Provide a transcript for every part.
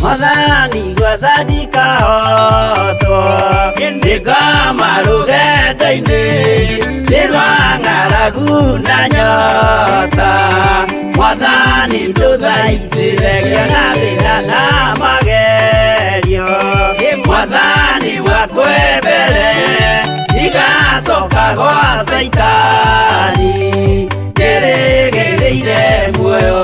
Madani guadadi kaoto Indiga maruge daine Nirwanga laguna nyota Madani tudaitire na magerio Madani wakwebere Iga soka goa saitani Geregereire muyo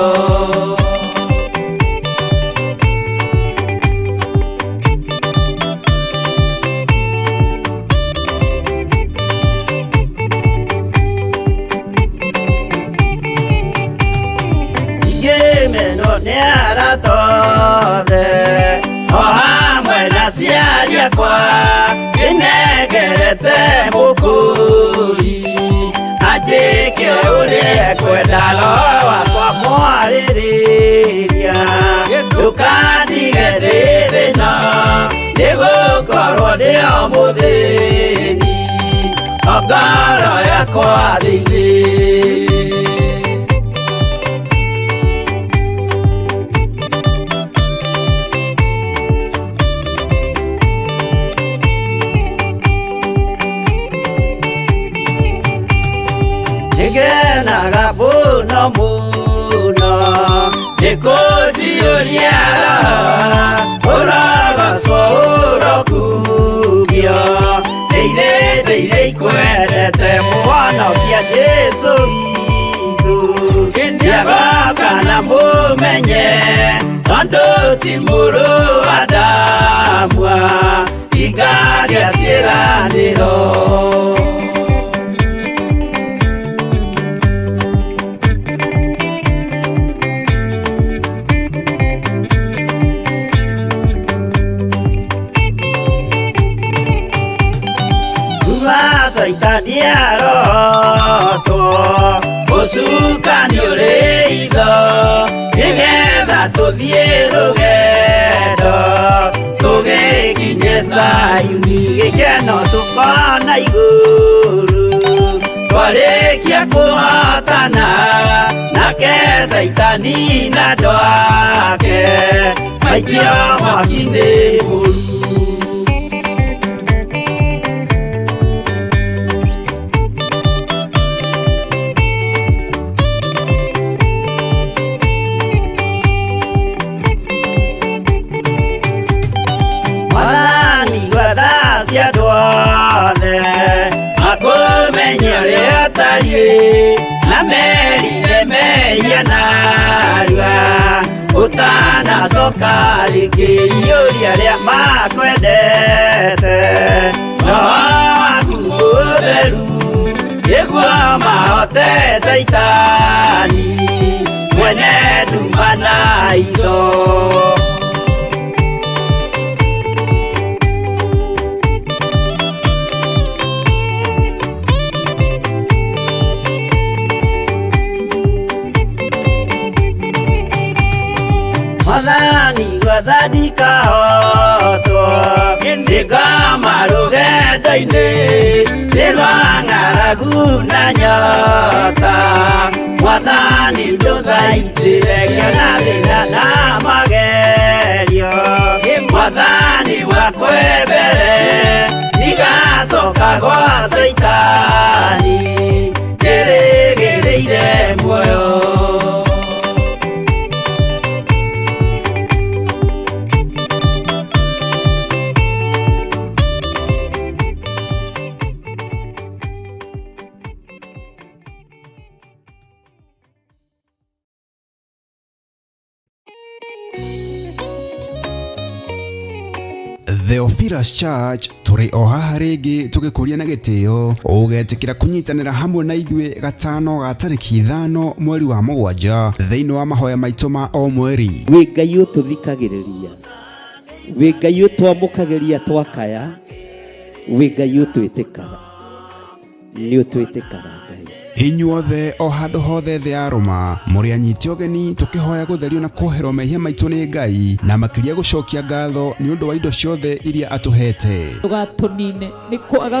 Neara tode Ohamwe na siaria kwa Inegerete mukuri Ajike ule kwenda loa kwa mwariria Tukandigete no Nigo koro deo muthini Ogoro ya kwa dini Naga muno muno Nikuji uriara Uraga souro kubio Deire ikwedete mwana kia Yesu idu Ndiagoka na mumenye Tondo timuru adamwa Igaria siraniro Saitania roto Osuka niore ido Nigetha tuthie rugedo Tuge kinye Sayuni Gikeno tukona iguru Twarikia kuhotana Nake Saitani na dwake Maikio mwakine muru Na merire meya narua Utana soka likiyuria lia makwendete No akumutheru Yegua mahote Saitani Mwene dumana ido Madani guadadi kaoto Indiga maruge daine Nirwanga laguna nyota Madani tudaitire na magerio kwebere igacoka gwa Saitani njĩrĩgĩrĩire muoyo. Theophilus Church turi o haha ringi tugikuria na gitio ugetikira kunyitanira hamwe na ithuĩ gatano ga tariki 5 mweri wa 7 thiini wa mahoya maitu ma o mweri. Wi Ngai ututhikagiriria, wi Ngai utwamukagiria twakaya, wi Ngai utwitikaga, ni utwitikaga Ngai. Inyuothe o handu hothe thĩ ya Roma muri anyiti ogeni tukihoya gutherio na kuoherwo mehia maitu ni Ngai na makiria gucokia ngatho ni undu wa indo ciothe iria atuhete. Tugatunine ni kwaga